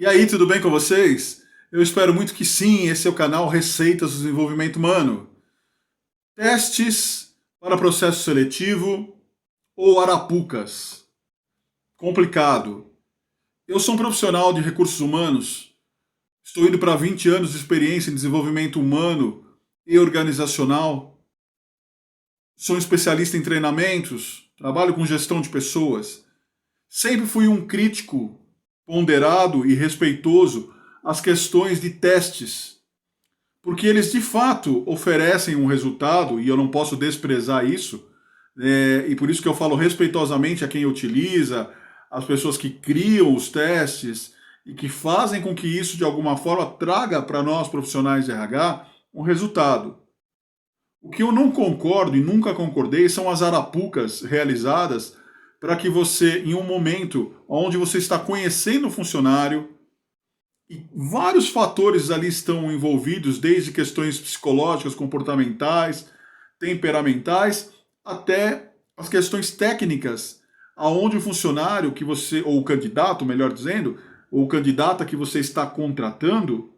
E aí, tudo bem com vocês? Eu espero muito que sim, esse é o canal Receitas do Desenvolvimento Humano. Testes para processo seletivo ou arapucas? Complicado. Eu sou um profissional de recursos humanos, estou indo para 20 anos de experiência em desenvolvimento humano e organizacional, sou um especialista em treinamentos, trabalho com gestão de pessoas. Sempre fui um crítico ponderado e respeitoso às questões de testes, porque eles de fato oferecem um resultado, e eu não posso desprezar isso, e por isso que eu falo respeitosamente a quem utiliza, as pessoas que criam os testes e que fazem com que isso de alguma forma traga para nós profissionais de RH um resultado. O que eu não concordo e nunca concordei são as arapucas realizadas para que você, em um momento onde você está conhecendo o funcionário, e vários fatores ali estão envolvidos, desde questões psicológicas, comportamentais, temperamentais, até as questões técnicas, aonde o funcionário que você, ou o candidato, melhor dizendo, ou candidata que você está contratando,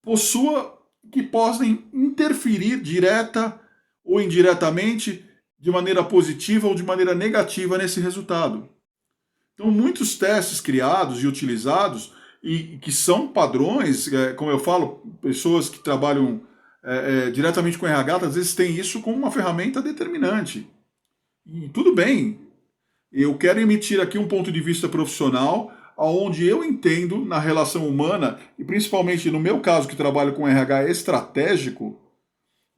possua, que possam interferir direta ou indiretamente, de maneira positiva ou de maneira negativa nesse resultado. Então, muitos testes criados e utilizados, e que são padrões, como eu falo, pessoas que trabalham diretamente com RH, às vezes têm isso como uma ferramenta determinante. E tudo bem, eu quero emitir aqui um ponto de vista profissional, onde eu entendo na relação humana, e principalmente no meu caso que trabalho com RH estratégico,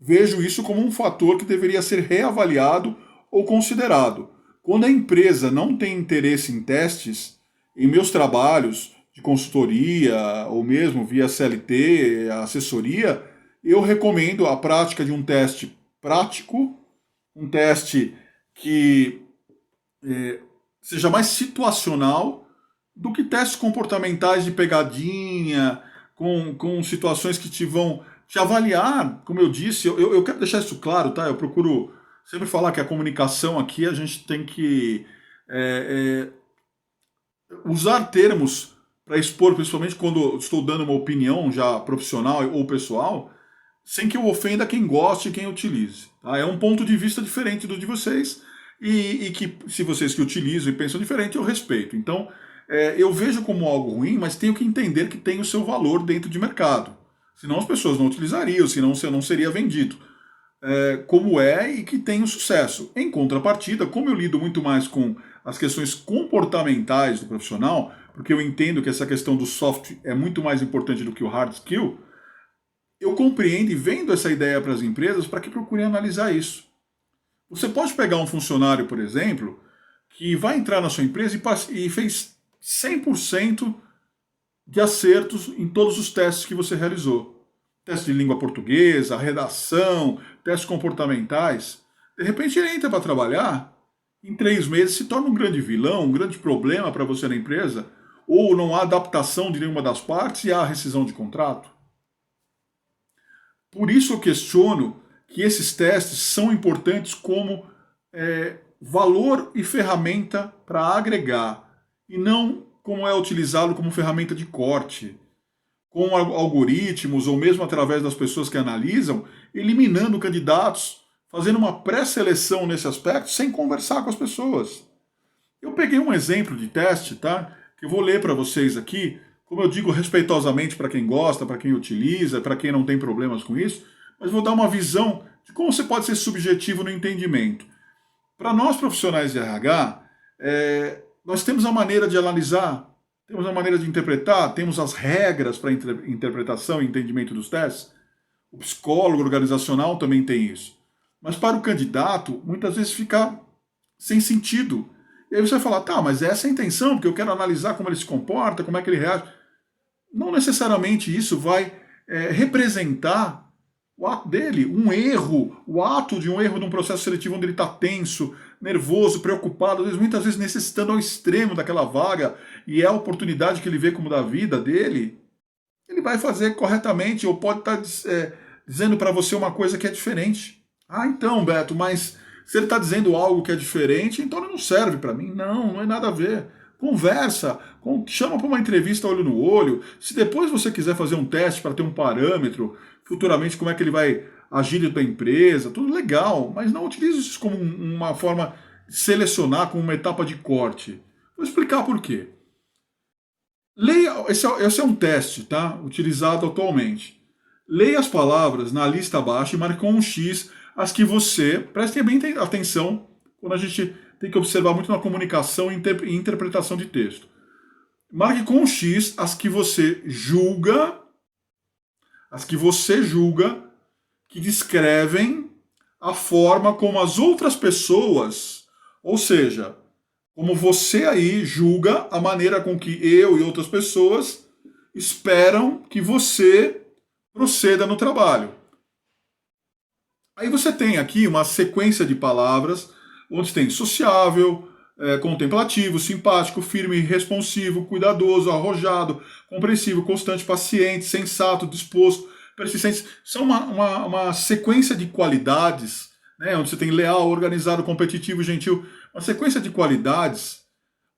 vejo isso como um fator que deveria ser reavaliado ou considerado. Quando a empresa não tem interesse em testes, em meus trabalhos de consultoria ou mesmo via CLT, assessoria, eu recomendo a prática de um teste prático, um teste que seja mais situacional do que testes comportamentais de pegadinha, com situações que te vão te avaliar. Como eu disse, eu quero deixar isso claro, tá? Eu procuro sempre falar que a comunicação aqui a gente tem que usar termos para expor, principalmente quando estou dando uma opinião já profissional ou pessoal, sem que eu ofenda quem goste e quem utilize. Tá? É um ponto de vista diferente do de vocês e que, se vocês que utilizam e pensam diferente, eu respeito. Então, eu vejo como algo ruim, mas tenho que entender que tem o seu valor dentro de mercado. Senão as pessoas não utilizariam, senão não seria vendido. Como é e que tem o sucesso. Em contrapartida, como eu lido muito mais com as questões comportamentais do profissional, porque eu entendo que essa questão do soft é muito mais importante do que o hard skill, eu compreendo e vendo essa ideia para as empresas para que procurem analisar isso. Você pode pegar um funcionário, por exemplo, que vai entrar na sua empresa e fez 100% de acertos em todos os testes que você realizou. Teste de língua portuguesa, redação, testes comportamentais. De repente ele entra para trabalhar, em 3 meses se torna um grande vilão, um grande problema para você na empresa, ou não há adaptação de nenhuma das partes e há rescisão de contrato. Por isso eu questiono que esses testes são importantes como valor e ferramenta para agregar, e não como é utilizado como ferramenta de corte, com algoritmos ou mesmo através das pessoas que analisam, eliminando candidatos, fazendo uma pré-seleção nesse aspecto sem conversar com as pessoas. Eu peguei um exemplo de teste, tá? Que eu vou ler para vocês aqui, como eu digo respeitosamente para quem gosta, para quem utiliza, para quem não tem problemas com isso, mas vou dar uma visão de como você pode ser subjetivo no entendimento. Para nós profissionais de RH, nós temos a maneira de analisar, temos a maneira de interpretar, temos as regras para interpretação e entendimento dos testes. O psicólogo organizacional também tem isso. Mas para o candidato, muitas vezes fica sem sentido. E aí você vai falar, tá, mas essa é a intenção, porque eu quero analisar como ele se comporta, como é que ele reage. Não necessariamente isso vai representar o ato dele, um erro, o ato de um erro de um processo seletivo onde ele está tenso, nervoso, preocupado, muitas vezes necessitando ao extremo daquela vaga, e é a oportunidade que ele vê como da vida dele, ele vai fazer corretamente, ou pode estar dizendo para você uma coisa que é diferente. Ah, então, Beto, mas se ele está dizendo algo que é diferente, então ele não serve para mim. Não, não é nada a ver. Conversa, chama para uma entrevista olho no olho. Se depois você quiser fazer um teste para ter um parâmetro, futuramente como é que ele vai agir dentro da empresa, tudo legal, mas não utilize isso como uma forma de selecionar, como uma etapa de corte. Vou explicar por quê. Leia, esse é um teste, tá? Utilizado atualmente. Leia as palavras na lista abaixo e marque com um X as que você, prestem bem atenção quando a gente tem que observar muito na comunicação e interpretação de texto. Marque com um X as que você julga que descrevem a forma como as outras pessoas, ou seja, como você aí julga a maneira com que eu e outras pessoas esperam que você proceda no trabalho. Aí você tem aqui uma sequência de palavras onde tem sociável, contemplativo, simpático, firme, responsivo, cuidadoso, arrojado, compreensivo, constante, paciente, sensato, disposto, persistente. São uma sequência de qualidades, né, onde você tem leal, organizado, competitivo, gentil. Uma sequência de qualidades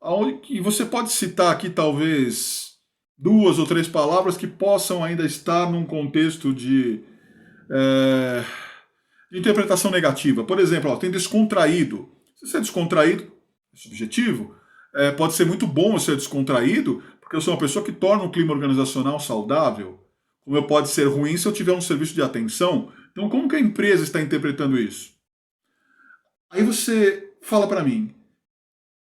onde que você pode citar aqui talvez 2 ou 3 palavras que possam ainda estar num contexto de interpretação negativa. Por exemplo, tem descontraído. Se você é descontraído, é subjetivo, pode ser muito bom eu ser descontraído, porque eu sou uma pessoa que torna o clima organizacional saudável. Como pode ser ruim se eu tiver um serviço de atenção. Então, como que a empresa está interpretando isso? Aí você fala para mim,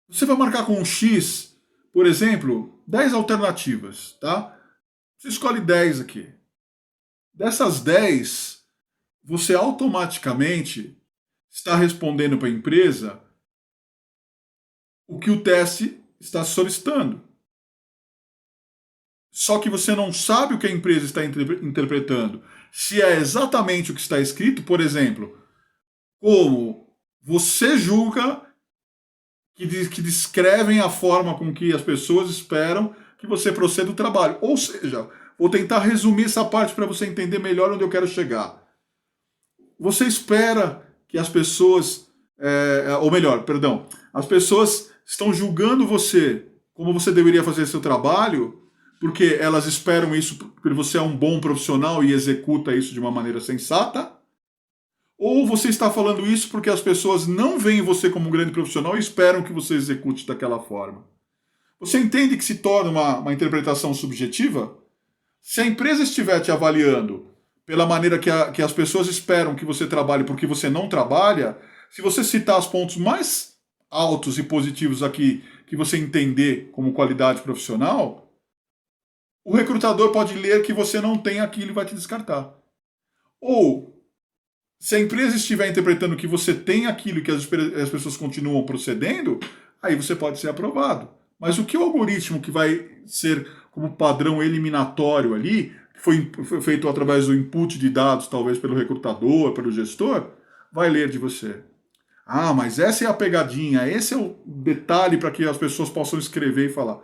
você vai marcar com um X, por exemplo, 10 alternativas, tá? Você escolhe 10 aqui. Dessas 10, você automaticamente está respondendo para a empresa o que o teste está solicitando. Só que você não sabe o que a empresa está interpretando. Se é exatamente o que está escrito, por exemplo, como você julga que descrevem a forma com que as pessoas esperam que você proceda o trabalho. Ou seja, vou tentar resumir essa parte para você entender melhor onde eu quero chegar. Você espera que as pessoas, ou melhor, perdão, as pessoas estão julgando você como você deveria fazer seu trabalho, porque elas esperam isso porque você é um bom profissional e executa isso de uma maneira sensata? Ou você está falando isso porque as pessoas não veem você como um grande profissional e esperam que você execute daquela forma? Você entende que se torna uma interpretação subjetiva? Se a empresa estiver te avaliando pela maneira que as pessoas esperam que você trabalhe porque você não trabalha, se você citar os pontos mais altos e positivos aqui que você entender como qualidade profissional, o recrutador pode ler que você não tem aquilo e vai te descartar. Ou, se a empresa estiver interpretando que você tem aquilo e que as pessoas continuam procedendo, aí você pode ser aprovado. Mas o que o algoritmo que vai ser como padrão eliminatório ali, que foi feito através do input de dados, talvez pelo recrutador, pelo gestor, vai ler de você? Ah, mas essa é a pegadinha, esse é o detalhe para que as pessoas possam escrever e falar.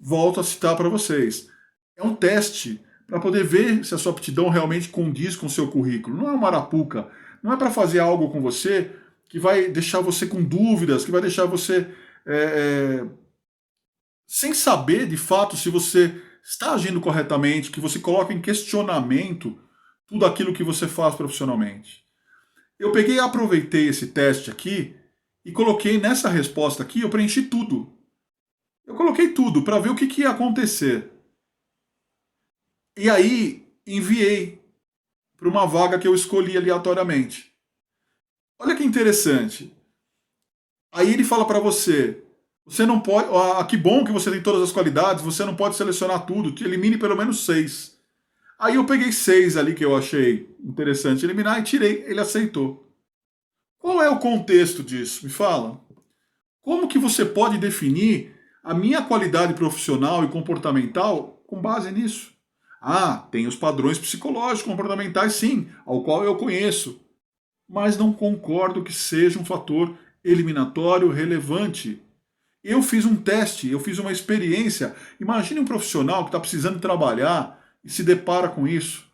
Volto a citar para vocês. É um teste para poder ver se a sua aptidão realmente condiz com o seu currículo. Não é uma arapuca. Não é para fazer algo com você que vai deixar você com dúvidas, que vai deixar você sem saber de fato se você está agindo corretamente, que você coloca em questionamento tudo aquilo que você faz profissionalmente. Eu peguei e aproveitei esse teste aqui e coloquei nessa resposta aqui, eu preenchi tudo. Eu coloquei tudo para ver o que ia acontecer. E aí enviei para uma vaga que eu escolhi aleatoriamente. Olha que interessante. Aí ele fala para você não pode, que bom que você tem todas as qualidades, você não pode selecionar tudo, te elimine pelo menos 6. Aí eu peguei 6 ali que eu achei interessante eliminar e tirei, ele aceitou. Qual é o contexto disso? Me fala. Como que você pode definir a minha qualidade profissional e comportamental com base nisso? Ah, tem os padrões psicológicos, comportamentais, sim, ao qual eu conheço, mas não concordo que seja um fator eliminatório relevante. Eu fiz um teste, eu fiz uma experiência. Imagine um profissional que está precisando trabalhar e se depara com isso.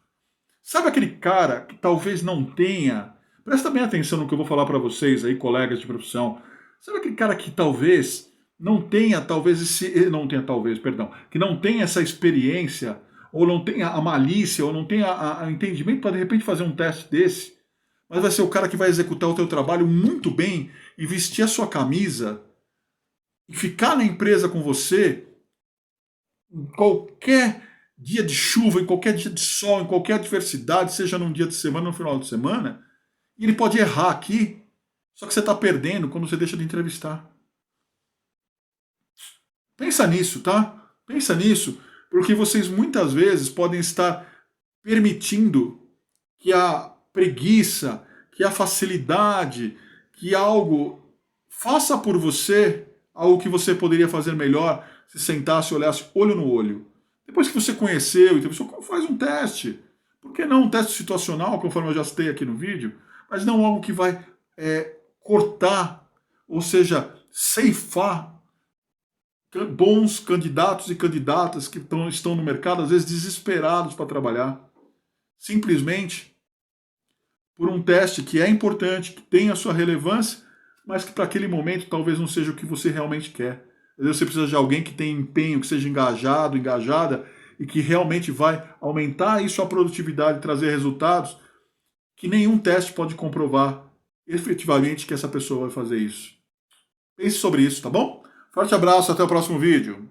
Sabe aquele cara que talvez não tenha... Presta bem atenção no que eu vou falar para vocês aí, colegas de profissão. Sabe aquele cara que talvez não tenha talvez não tenha talvez, perdão, que não tenha essa experiência, ou não tenha a malícia, ou não tenha o entendimento para de repente fazer um teste desse, mas vai ser o cara que vai executar o teu trabalho muito bem e vestir a sua camisa e ficar na empresa com você em qualquer dia de chuva, em qualquer dia de sol, em qualquer adversidade, seja num dia de semana ou no final de semana, e ele pode errar aqui, só que você está perdendo quando você deixa de entrevistar. Pensa nisso, tá? Pensa nisso, porque vocês muitas vezes podem estar permitindo que a preguiça, que a facilidade, que algo faça por você algo que você poderia fazer melhor se sentasse e olhasse olho no olho. Depois que você conheceu, então você faz um teste. Por que não um teste situacional, conforme eu já citei aqui no vídeo, mas não algo que vai cortar, ou seja, ceifar bons candidatos e candidatas que estão no mercado, às vezes desesperados para trabalhar, simplesmente por um teste que é importante, que tem a sua relevância, mas que para aquele momento talvez não seja o que você realmente quer. Às vezes você precisa de alguém que tenha empenho, que seja engajado, engajada, e que realmente vai aumentar isso a produtividade e trazer resultados que nenhum teste pode comprovar efetivamente que essa pessoa vai fazer isso. Pense sobre isso, tá bom? Forte abraço, até o próximo vídeo.